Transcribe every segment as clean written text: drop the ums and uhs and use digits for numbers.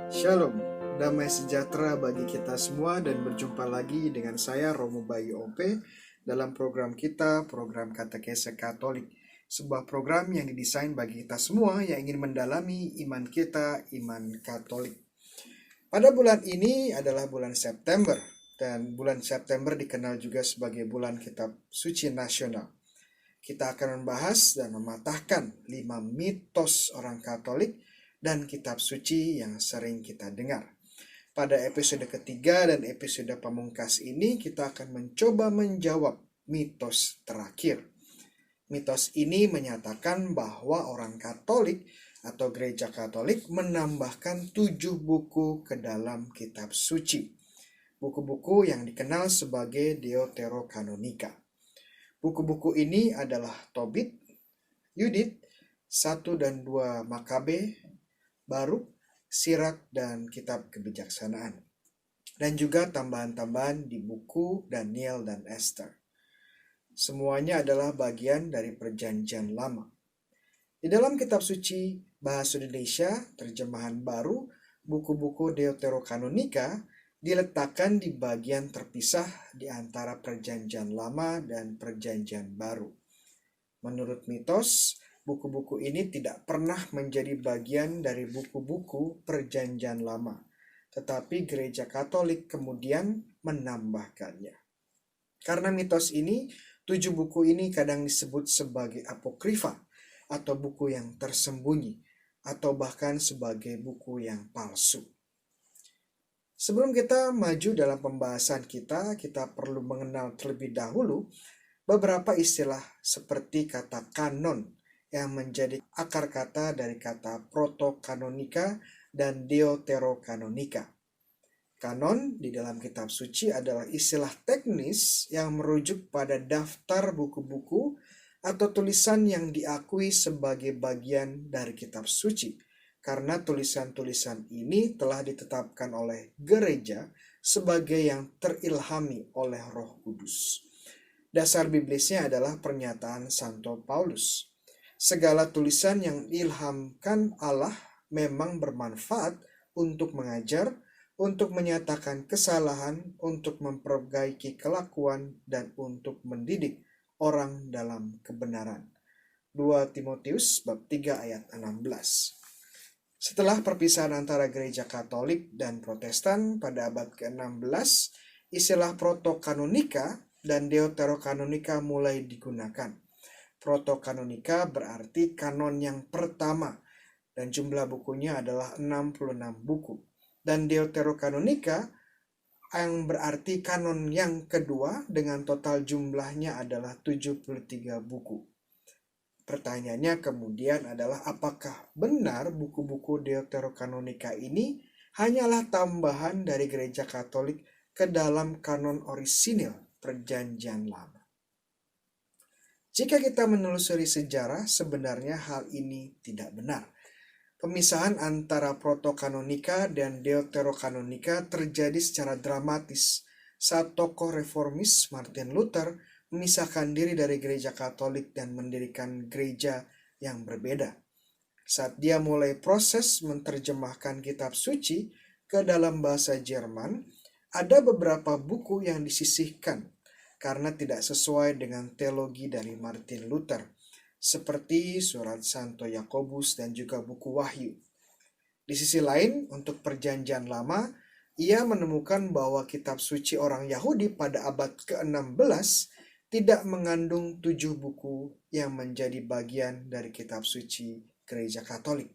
Shalom, damai sejahtera bagi kita semua dan berjumpa lagi dengan saya Romo Bayu OP dalam program kita, program Katekese Katolik. Sebuah program yang didesain bagi kita semua yang ingin mendalami iman kita, iman Katolik. Pada bulan ini adalah bulan September, dan bulan September dikenal juga sebagai bulan Kitab Suci Nasional. Kita akan membahas dan mematahkan 5 mitos orang Katolik dan kitab suci yang sering kita dengar. Pada episode ketiga dan episode pamungkas ini kita akan mencoba menjawab mitos terakhir. Mitos ini menyatakan bahwa orang Katolik atau gereja Katolik menambahkan 7 buku ke dalam kitab suci. Buku-buku yang dikenal sebagai Deuterokanonika. Buku-buku ini adalah Tobit, Yudit, 1 dan 2 Makabe, Baruk, Sirak, dan Kitab Kebijaksanaan. Dan juga tambahan-tambahan di buku Daniel dan Esther. Semuanya adalah bagian dari Perjanjian Lama. Di dalam kitab suci bahasa Indonesia, terjemahan baru, buku-buku Deuterokanonika diletakkan di bagian terpisah di antara Perjanjian Lama dan Perjanjian Baru. Menurut mitos, buku-buku ini tidak pernah menjadi bagian dari buku-buku Perjanjian Lama, tetapi gereja Katolik kemudian menambahkannya. Karena mitos ini, 7 buku ini kadang disebut sebagai apokrifa, atau buku yang tersembunyi, atau bahkan sebagai buku yang palsu. Sebelum kita maju dalam pembahasan kita perlu mengenal terlebih dahulu beberapa istilah seperti kata kanon yang menjadi akar kata dari kata protokanonika dan deuterokanonika. Kanon di dalam kitab suci adalah istilah teknis yang merujuk pada daftar buku-buku atau tulisan yang diakui sebagai bagian dari kitab suci. Karena tulisan-tulisan ini telah ditetapkan oleh gereja sebagai yang terilhami oleh Roh Kudus. Dasar biblisnya adalah pernyataan Santo Paulus. Segala tulisan yang diilhamkan Allah memang bermanfaat untuk mengajar, untuk menyatakan kesalahan, untuk memperbaiki kelakuan, dan untuk mendidik orang dalam kebenaran. 2 Timotius bab 3 ayat 16. Setelah perpisahan antara gereja Katolik dan Protestan pada abad ke-16, istilah protokanonika dan deuterokanonika mulai digunakan. Protokanonika berarti kanon yang pertama, dan jumlah bukunya adalah 66 buku. Dan deuterokanonika yang berarti kanon yang kedua dengan total jumlahnya adalah 73 buku. Pertanyaannya kemudian adalah apakah benar buku-buku Deuterokanonika ini hanyalah tambahan dari gereja Katolik ke dalam kanon orisinil Perjanjian Lama? Jika kita menelusuri sejarah, sebenarnya hal ini tidak benar. Pemisahan antara protokanonika dan deuterokanonika terjadi secara dramatis saat tokoh reformis Martin Luther memisahkan diri dari gereja Katolik dan mendirikan gereja yang berbeda. Saat dia mulai proses menerjemahkan kitab suci ke dalam bahasa Jerman, ada beberapa buku yang disisihkan karena tidak sesuai dengan teologi dari Martin Luther, seperti surat Santo Yakobus dan juga buku Wahyu. Di sisi lain, untuk Perjanjian Lama, ia menemukan bahwa kitab suci orang Yahudi pada abad ke-16 tidak mengandung 7 buku yang menjadi bagian dari kitab suci gereja Katolik.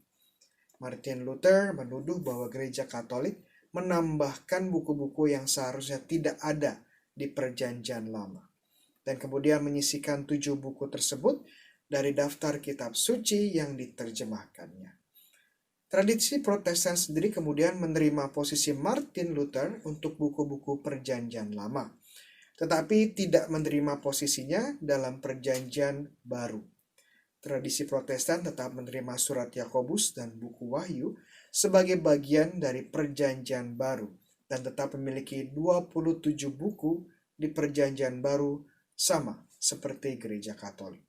Martin Luther menuduh bahwa gereja Katolik menambahkan buku-buku yang seharusnya tidak ada di Perjanjian Lama, dan kemudian menyisihkan 7 buku tersebut dari daftar kitab suci yang diterjemahkannya. Tradisi Protestan sendiri kemudian menerima posisi Martin Luther untuk buku-buku Perjanjian Lama, tetapi tidak menerima posisinya dalam Perjanjian Baru. Tradisi Protestan tetap menerima surat Yakobus dan buku Wahyu sebagai bagian dari Perjanjian Baru dan tetap memiliki 27 buku di Perjanjian Baru, sama seperti gereja Katolik.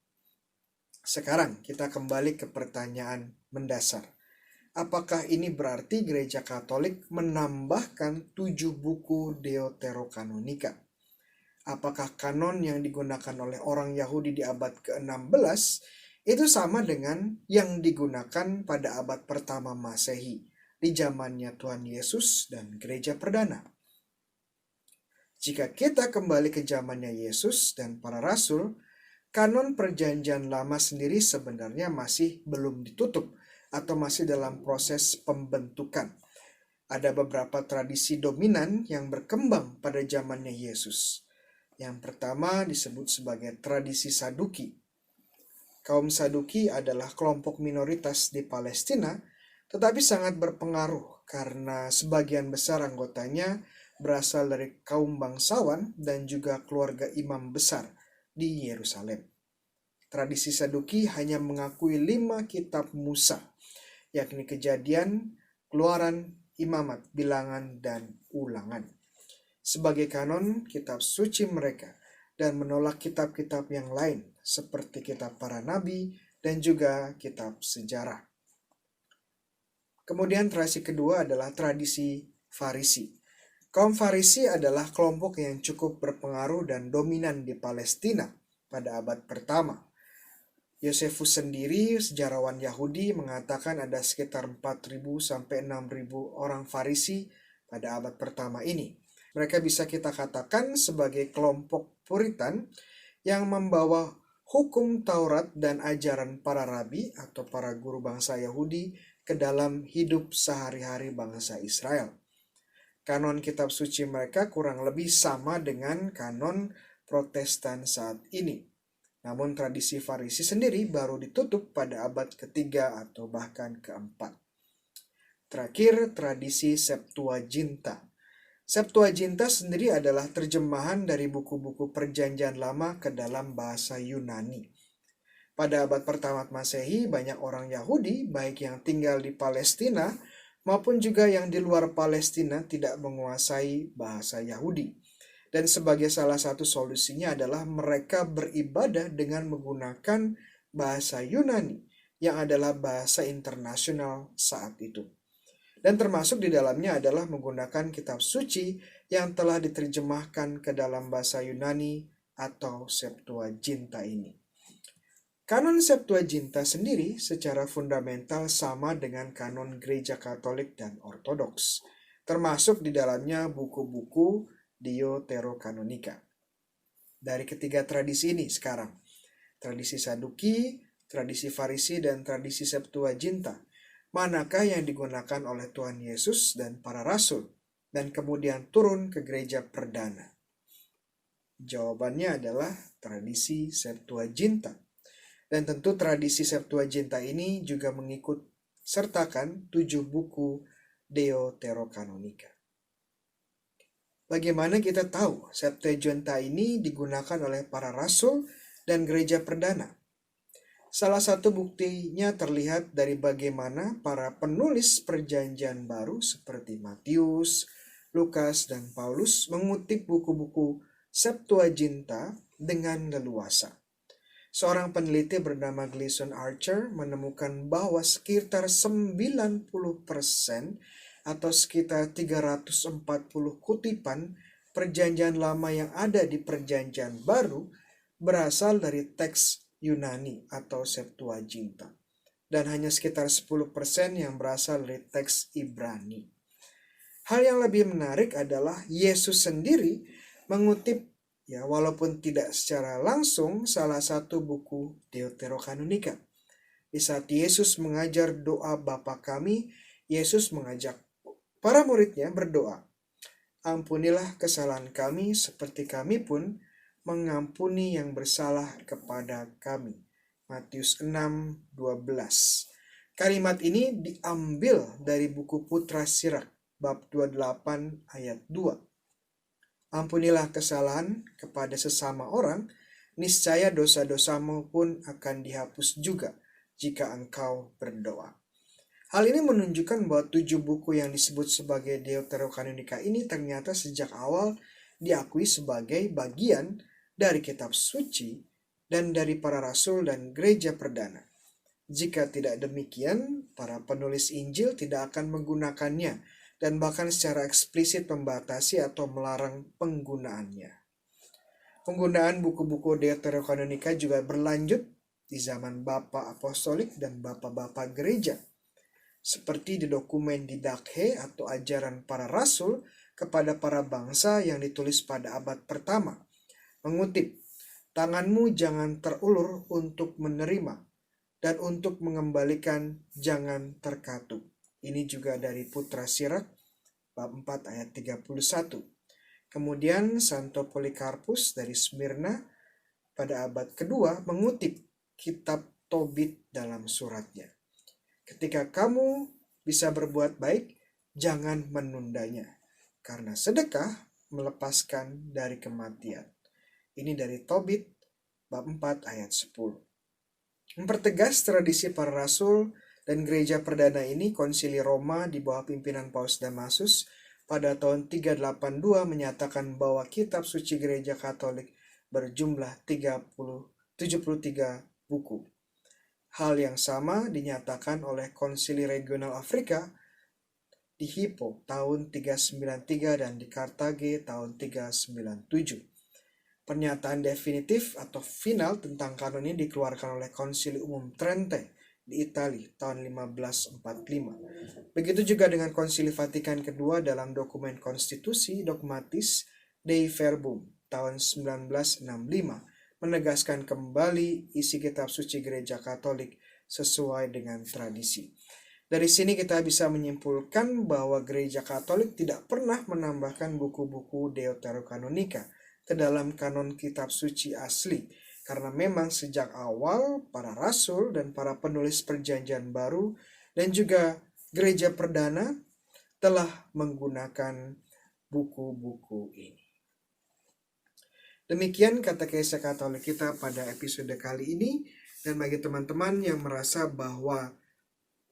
Sekarang kita kembali ke pertanyaan mendasar. Apakah ini berarti Gereja Katolik menambahkan 7 buku Deuterokanonika? Apakah kanon yang digunakan oleh orang Yahudi di abad ke-16 itu sama dengan yang digunakan pada abad pertama Masehi di zamannya Tuhan Yesus dan Gereja Perdana? Jika kita kembali ke zamannya Yesus dan para rasul, kanon Perjanjian Lama sendiri sebenarnya masih belum ditutup atau masih dalam proses pembentukan. Ada beberapa tradisi dominan yang berkembang pada zamannya Yesus. Yang pertama disebut sebagai tradisi Saduki. Kaum Saduki adalah kelompok minoritas di Palestina, tetapi sangat berpengaruh karena sebagian besar anggotanya berasal dari kaum bangsawan dan juga keluarga imam besar di Yerusalem. Tradisi Saduki hanya mengakui 5 kitab Musa, yakni Kejadian, Keluaran, Imamat, Bilangan, dan Ulangan, sebagai kanon kitab suci mereka, dan menolak kitab-kitab yang lain seperti kitab para nabi dan juga kitab sejarah. Kemudian tradisi kedua adalah tradisi Farisi. Kaum Farisi adalah kelompok yang cukup berpengaruh dan dominan di Palestina pada abad pertama. Yosefus sendiri, sejarawan Yahudi, mengatakan ada sekitar 4.000 sampai 6.000 orang Farisi pada abad pertama ini. Mereka bisa kita katakan sebagai kelompok Puritan yang membawa hukum Taurat dan ajaran para rabi atau para guru bangsa Yahudi ke dalam hidup sehari-hari bangsa Israel. Kanon kitab suci mereka kurang lebih sama dengan kanon Protestan saat ini. Namun tradisi Farisi sendiri baru ditutup pada abad ketiga atau bahkan keempat. Terakhir, tradisi Septuaginta. Septuaginta sendiri adalah terjemahan dari buku-buku Perjanjian Lama ke dalam bahasa Yunani. Pada abad pertama Masehi, banyak orang Yahudi, baik yang tinggal di Palestina maupun juga yang di luar Palestina, tidak menguasai bahasa Yahudi. Dan sebagai salah satu solusinya adalah mereka beribadah dengan menggunakan bahasa Yunani, yang adalah bahasa internasional saat itu. Dan termasuk di dalamnya adalah menggunakan kitab suci yang telah diterjemahkan ke dalam bahasa Yunani atau Septuaginta ini. Kanon Septuaginta sendiri secara fundamental sama dengan kanon Gereja Katolik dan Ortodoks, termasuk di dalamnya buku-buku Deuterokanonika. Dari ketiga tradisi ini sekarang, tradisi Saduki, tradisi Farisi, dan tradisi Septuaginta, manakah yang digunakan oleh Tuhan Yesus dan para rasul dan kemudian turun ke gereja perdana? Jawabannya adalah tradisi Septuaginta. Dan tentu tradisi Septuaginta ini juga mengikut sertakan 7 buku Deuterokanonika. Bagaimana kita tahu Septuaginta ini digunakan oleh para rasul dan gereja perdana? Salah satu buktinya terlihat dari bagaimana para penulis Perjanjian Baru seperti Matius, Lukas, dan Paulus mengutip buku-buku Septuaginta dengan leluasa. Seorang peneliti bernama Gleason Archer menemukan bahwa sekitar 90% atau sekitar 340 kutipan Perjanjian Lama yang ada di Perjanjian Baru berasal dari teks Yunani atau Septuaginta, dan hanya sekitar 10% yang berasal dari teks Ibrani. Hal yang lebih menarik adalah Yesus sendiri mengutip, walaupun tidak secara langsung, salah satu buku Deuterokanonika. Di saat Yesus mengajar doa Bapa kami, Yesus mengajak para muridnya berdoa, "Ampunilah kesalahan kami seperti kami pun mengampuni yang bersalah kepada kami." Matius 6:12. Kalimat ini diambil dari buku Putra Sirak, bab 28 ayat 2. Ampunilah kesalahan kepada sesama orang, niscaya dosa-dosamu pun akan dihapus juga jika engkau berdoa. Hal ini menunjukkan bahwa 7 buku yang disebut sebagai Deuterokanonika ini ternyata sejak awal diakui sebagai bagian dari kitab suci dan dari para rasul dan gereja perdana. Jika tidak demikian, para penulis Injil tidak akan menggunakannya dan bahkan secara eksplisit membatasi atau melarang penggunaannya. Penggunaan buku-buku Deuterokanonika juga berlanjut di zaman Bapa Apostolik dan Bapa-Bapa Gereja, seperti di dokumen Didakhe atau ajaran para rasul kepada para bangsa yang ditulis pada abad pertama. Mengutip, "Tanganmu jangan terulur untuk menerima, dan untuk mengembalikan jangan terkatup." Ini juga dari Putra Sirak, bab 4 ayat 31. Kemudian Santo Polikarpus dari Smyrna pada abad kedua mengutip kitab Tobit dalam suratnya. "Ketika kamu bisa berbuat baik, jangan menundanya, karena sedekah melepaskan dari kematian." Ini dari Tobit bab 4 ayat 10. Mempertegas tradisi para rasul dan gereja perdana ini, Konsili Roma di bawah pimpinan Paus Damasus pada tahun 382 menyatakan bahwa kitab suci gereja Katolik berjumlah 73 buku. Hal yang sama dinyatakan oleh Konsili Regional Afrika di Hippo tahun 393 dan di Kartage tahun 397. Pernyataan definitif atau final tentang kanon ini dikeluarkan oleh Konsili Umum Trente di Italia tahun 1545. Begitu juga dengan Konsili Vatikan kedua dalam dokumen konstitusi Dogmatis Dei Verbum tahun 1965 menegaskan kembali isi kitab suci gereja Katolik sesuai dengan tradisi. Dari sini kita bisa menyimpulkan bahwa gereja Katolik tidak pernah menambahkan buku-buku Deuterokanonika ke dalam kanon kitab suci asli, karena memang sejak awal para rasul dan para penulis perjanjian baru dan juga gereja perdana telah menggunakan buku-buku ini. Demikian katekese Katolik kita pada episode kali ini, dan bagi teman-teman yang merasa bahwa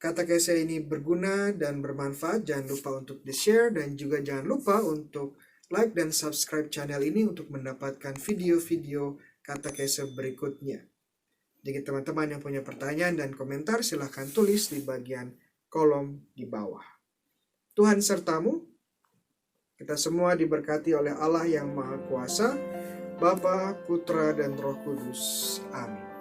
katekese ini berguna dan bermanfaat, jangan lupa untuk di-share dan juga jangan lupa untuk like dan subscribe channel ini untuk mendapatkan video-video katekese berikutnya. Jika teman-teman yang punya pertanyaan dan komentar, silahkan tulis di bagian kolom di bawah. Tuhan sertamu. Kita semua diberkati oleh Allah yang Maha Kuasa, Bapa, Putra, dan Roh Kudus. Amin.